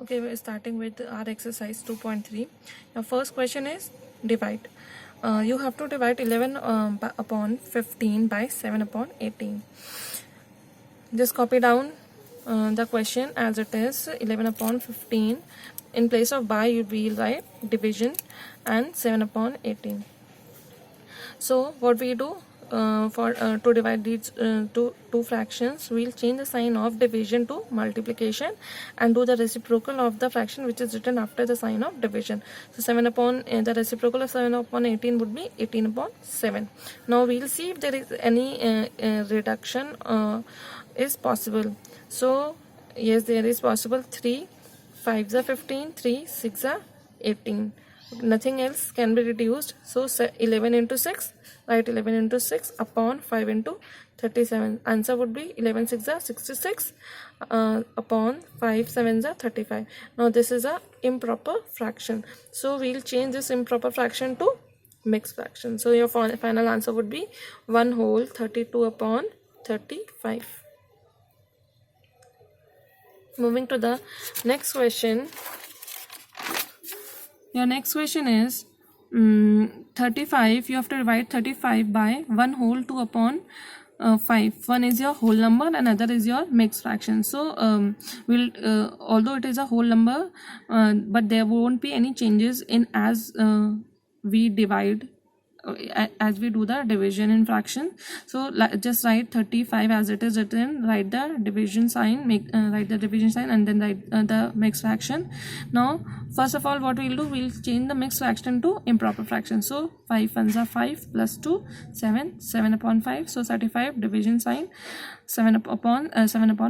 Okay, we're starting with our exercise 2.3. Your first question is divide. You have to divide 11 upon 15 by 7 upon 18. Just copy down the question as it is. 11 upon 15. In place of by, you will write division and 7 upon 18. So what we do to divide these two fractions, we'll change the sign of division to multiplication and do the reciprocal of the fraction which is written after the sign of division. So 7 upon the reciprocal of 7 upon 18 would be 18 upon 7. Now we'll see if there is any reduction is possible. So yes, there is possible. 3 5s are 15, 3 6 are 18. Nothing else can be reduced. So 11 into 6, write 11 into 6 upon 5 into 37. Answer would be 11 6 are 66 upon 5 7s are 35. Now this is a improper fraction. So we'll change this improper fraction to mixed fraction. So your final answer would be 1 whole 32 upon 35. Moving to the next question. Your next question is 35. You have to divide 35 by 1 whole 2 upon 5. One is your whole number and other is your mixed fraction. So although it is a whole number, but there won't be any changes in as we divide, as we do the division in fraction. So just write 35 as it is written, write the division sign, write the division sign and then write the mixed fraction. Now first of all, what we'll do, we'll change the mixed fraction to improper fraction. So 5 ones are 5 plus 2 7 7 upon 5. So 35 division sign 7 upon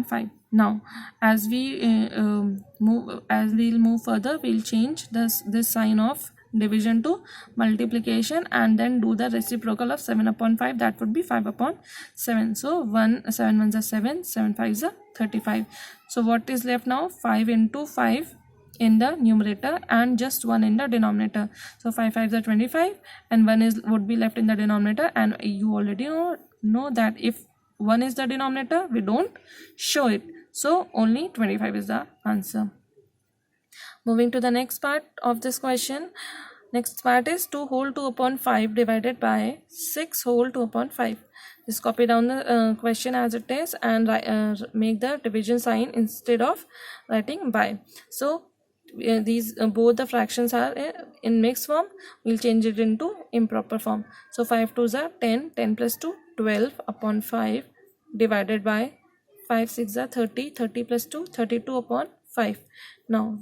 5. Now as we'll move further, we'll change this sign of division to multiplication and then do the reciprocal of 7 upon 5. That would be 5 upon 7. So 7 ones are 7, 7 5s are 35. So what is left now? 5 into 5 in the numerator and just 1 in the denominator. So 5 5s are 25 and 1 would be left in the denominator, and you already know that if 1 is the denominator, we don't show it. So only 25 is the answer. Moving to the next part of this question. Next part is 2 whole 2 upon 5 divided by 6 whole 2 upon 5. Just copy down the question as it is and make the division sign instead of writing by. So these both the fractions are in mixed form. We'll change it into improper form. So 5 2s are 10, 10 plus 2 12 upon 5 divided by 5 6 are 30, 30 plus 2 32 upon 5. Now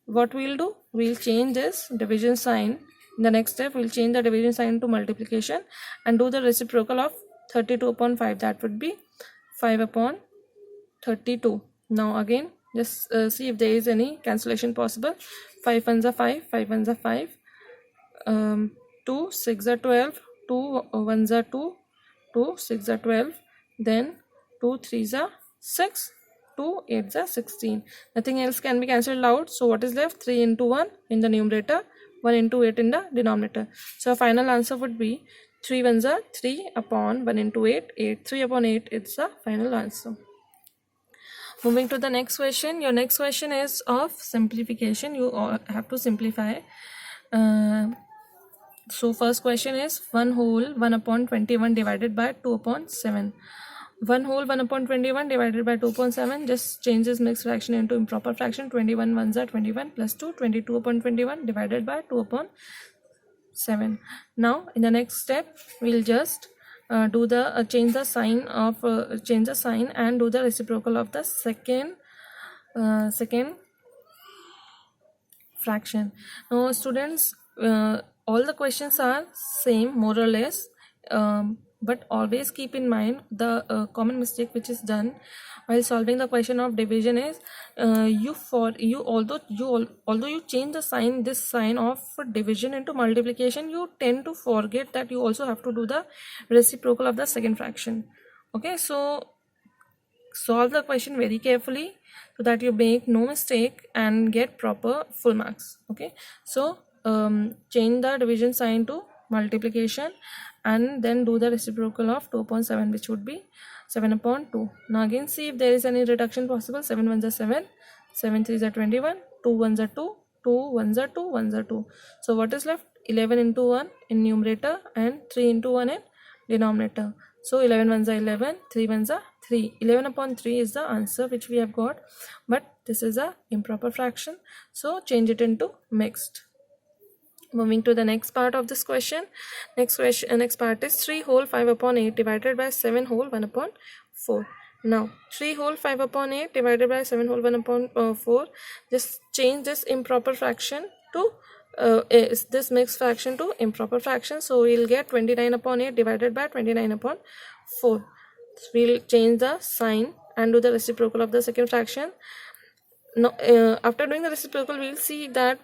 what we'll do, we'll change this division sign. In the next step, we'll change the division sign to multiplication and do the reciprocal of 32 upon 5. That would be 5 upon 32. Now again, just see if there is any cancellation possible. 5 ones are 5, 5 ones are 5, 2 6 are 12, 2 ones are 2, 2 6 are 12, then 2 3s are 6, 2 8s are 16. Nothing else can be cancelled out. So what is left? 3 into 1 in the numerator, 1 into 8 in the denominator. So our final answer would be 3 ones are 3 upon 1 into 8, 8 3 upon 8. It's the final answer. Moving to the next question. Your next question is of simplification. You have to simplify. So first question is 1 whole 1 upon 21 divided by 2 upon 7. 1 whole 1 upon 21 divided by 2 upon 7. Just change this mixed fraction into improper fraction. 21 ones are 21 plus 2, 22 upon 21 divided by 2 upon 7. Now in the next step, we'll just do the change the sign and do the reciprocal of the second fraction. Now students, all the questions are same more or less, but always keep in mind the common mistake which is done while solving the question of division is although you change this sign of division into multiplication, you tend to forget that you also have to do the reciprocal of the second fraction. Okay, so solve the question very carefully so that you make no mistake and get proper full marks. Okay, so change the division sign to multiplication and then do the reciprocal of 2 upon 7, which would be 7 upon 2. Now again see if there is any reduction possible. 7 ones are 7, 7 3s are 21, 2 ones are 2, 2 ones are 2, ones are 2. So what is left? 11 into 1 in numerator and 3 into 1 in denominator. So 11 ones are 11, 3 ones are 3. 11 upon 3 is the answer which we have got, but this is a improper fraction, so change it into mixed. Moving to the next part of this question. Next part is 3 whole 5 upon 8 divided by 7 whole 1 upon 4. Now 3 whole 5 upon 8 divided by 7 whole 1 upon 4. Just change this improper fraction to this mixed fraction to improper fraction. So we'll get 29 upon 8 divided by 29 upon 4. So we'll change the sign and do the reciprocal of the second fraction. Now after doing the reciprocal, we'll see that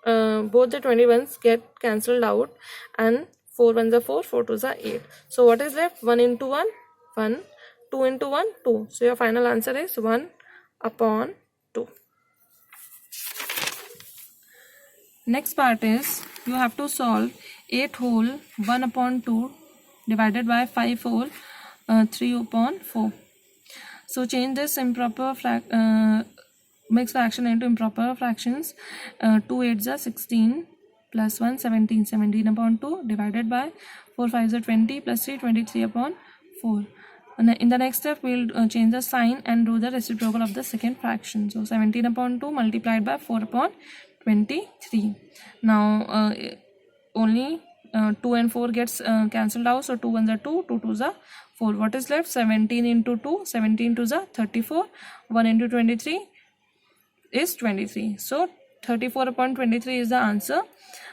both the 21s get cancelled out and 4 ones are 4, 4 twos are 8. So what is left? 1 into 1, 1, 2 into 1, 2. So your final answer is 1 upon 2. Next part is you have to solve 8 whole 1 upon 2 divided by 5 whole 3 upon 4. So change this improper mixed fraction into improper fractions. 2 8s are 16 plus 1 17, 17 upon 2 divided by 4 5s are 20 plus 3 23 upon 4. And in the next step we'll change the sign and do the reciprocal of the second fraction. So 17 upon 2 multiplied by 4 upon 23. Now only 2 and 4 gets cancelled out, so 2 ones are 2, 2 twos are 4. What is left? 17 into 2, 17 twos are 34, 1 into 23 is 23. So 34 upon 23 is the answer,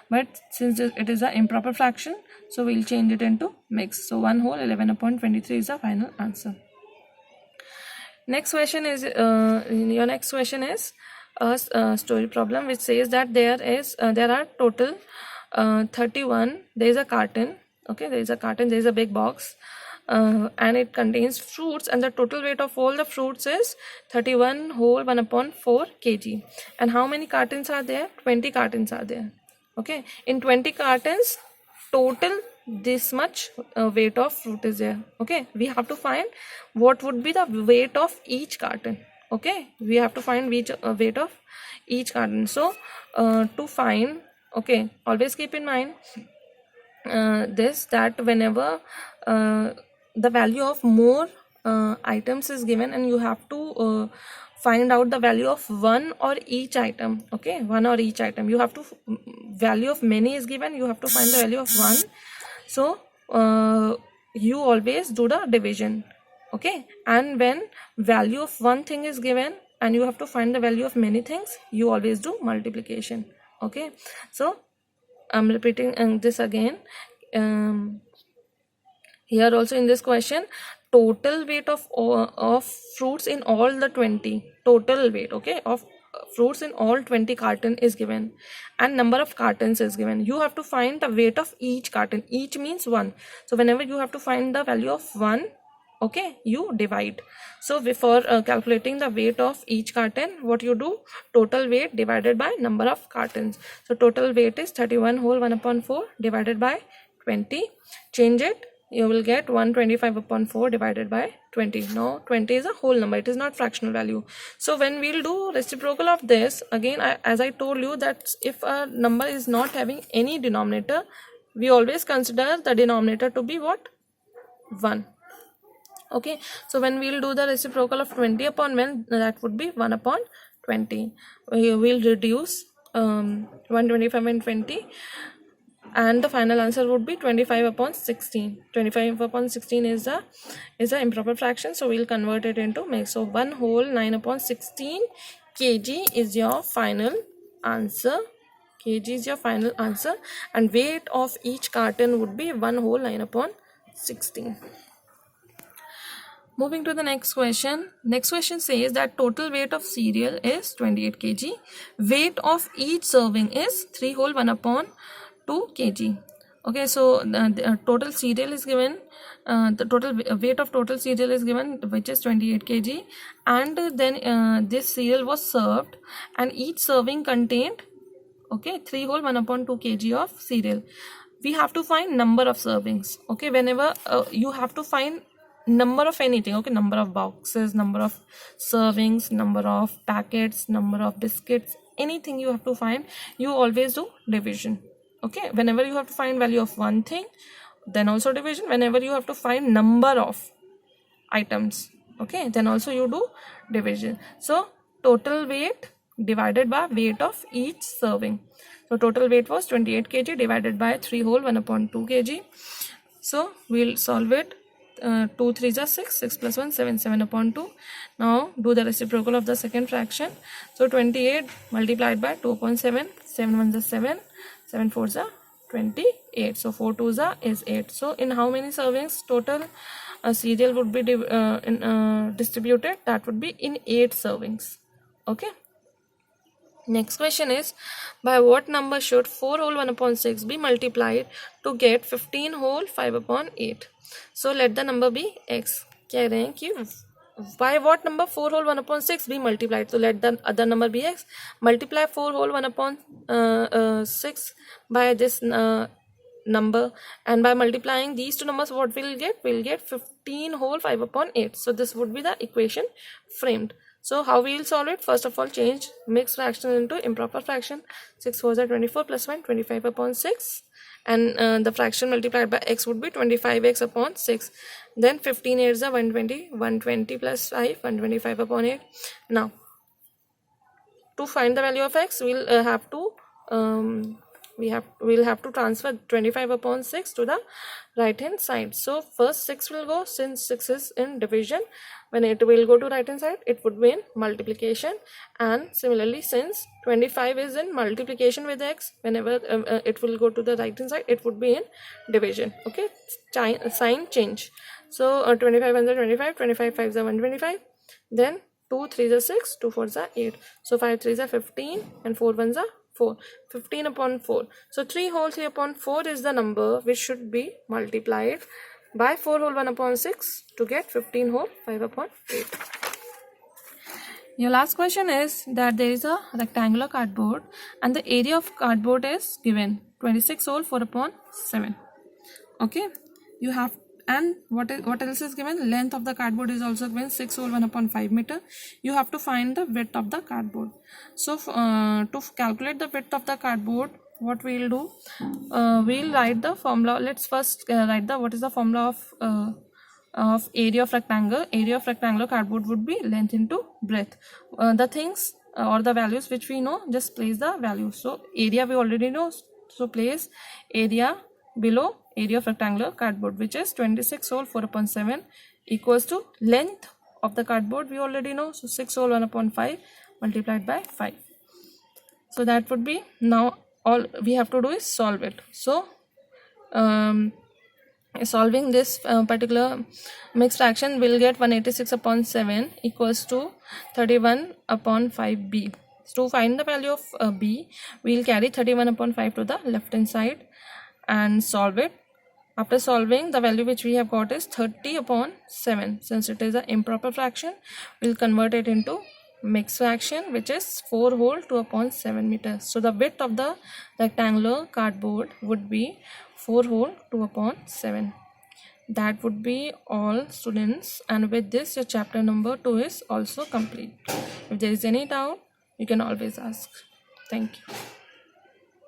but since it is an improper fraction, so we'll change it into mixed. So 1 whole 11 upon 23 is the final answer. Next question is your next question is a story problem which says that there are total 31. There is a carton. Okay, there is a carton. There is a big box. And it contains fruits, and the total weight of all the fruits is 31 whole 1 upon 4 kg. And how many cartons are there? 20 cartons are there. Okay, in 20 cartons total this much weight of fruit is there. Okay, we have to find what would be the weight of each carton. Okay, we have to find which weight of each carton. So to find, okay, always keep in mind this, that whenever the value of more items is given and you have to find out the value of one or each item. Okay, one or each item, you have to value of many is given, you have to find the value of one. So you always do the division. Okay, and when value of one thing is given and you have to find the value of many things, you always do multiplication. Okay, so I'm repeating this again. Here also in this question, total weight of fruits in all the 20, total weight, okay, of fruits in all 20 carton is given, and number of cartons is given. You have to find the weight of each carton. Each means one. So whenever you have to find the value of one, okay, you divide. So before calculating the weight of each carton, what you do? Total weight divided by number of cartons. So total weight is 31 whole 1 upon 4 divided by 20. Change it, you will get 125 upon 4 divided by 20. Now 20 is a whole number, it is not fractional value. So when we'll do reciprocal of this, again as I told you that if a number is not having any denominator, we always consider the denominator to be what? 1. Okay, so when we'll do the reciprocal of 20 upon 1, that would be 1 upon 20. We will reduce 125 and 20, and the final answer would be 25 upon 16. 25 upon 16 is a improper fraction, so we'll convert it into mixed. So 1 whole 9 upon 16 kg is your final answer. Kg is your final answer, and weight of each carton would be 1 whole 9 upon 16. Moving to the next question. Next question says that total weight of cereal is 28 kg. Weight of each serving is 3 whole 1 upon 2 kg. Okay, so the total cereal is given, the total weight of total cereal is given, which is 28 kg, and then this cereal was served, and each serving contained, okay, 3 whole 1 upon 2 kg of cereal. We have to find number of servings. Okay, whenever you have to find number of anything, okay, number of boxes, number of servings, number of packets, number of biscuits, anything you have to find, you always do division. Okay, whenever you have to find value of one thing, then also division. Whenever you have to find number of items, okay, then also you do division. So total weight divided by weight of each serving. So total weight was 28 kg divided by 3 whole 1/2 kg. So we'll solve it. 2 3s are 6, 6 plus 1 7, 7/2. Now do the reciprocal of the second fraction. So 28 multiplied by 2/7, 7 1s are 7, 7 4s are 28. So 4 2s are is 8. So in how many servings total cereal would be distributed? That would be in 8 servings. Okay. Next question is, by what number should 4 whole 1/6 be multiplied to get 15 whole 5/8? So let the number be x. कह रहे हैं कि by what number 4 whole 1/6 be multiplied? So let the other number be x. Multiply 4 whole 1/6 by this number, and by multiplying these two numbers, what we'll get? We'll get 15 whole 5/8. So this would be the equation framed. So how we will solve it? First of all, change mixed fraction into improper fraction. 6 4s are 24 plus 1, 25/6. And the fraction multiplied by x would be 25x/6. Then 15 8s are 120, 120 plus 5, 125/8. Now to find the value of x, we'll have to we'll have to transfer 25/6 to the right hand side. So first 6 will go, since 6 is in division, when it will go to right hand side, it would be in multiplication. And similarly, since 25 is in multiplication with x, whenever it will go to the right hand side, it would be in division. Okay, sign change. So 25 1s are 25, 25 5s are 125. Then 2 3s are 6, 2 4s are 8. So 5 3s are 15 and 4 1s are 4. 15/4. So 3 whole 3/4 is the number which should be multiplied by 4 whole 1/6 to get 15 whole 5/8. Your last question is that there is a rectangular cardboard and the area of cardboard is given 26 whole 4/7. Okay, you have, and what else is given? Length of the cardboard is also given 6 whole 1/5 meter. You have to find the width of the cardboard. So to calculate the width of the cardboard, what we'll do, we'll write the formula. Let's first write what is the formula of area of rectangle. Area of rectangular cardboard would be length into breadth. The things or the values which we know, just place the value. So area we already know, so place area below area of rectangular cardboard, which is 26 whole 4/7 equals to length of the cardboard we already know, so 6 whole 1/5 multiplied by 5. So that would be, now all we have to do is solve it. So solving this particular mixed fraction, will get 186/7 equals to 31/5b. So to find the value of b, we'll carry 31/5 to the left hand side and solve it. After solving, the value which we have got is 30/7. Since it is an improper fraction, we'll convert it into mixed fraction, which is 4 whole 2/7 meters. So the width of the rectangular cardboard would be 4 whole 2/7. That would be all, students, and with this your chapter number 2 is also complete. If there is any doubt, you can always ask. Thank you.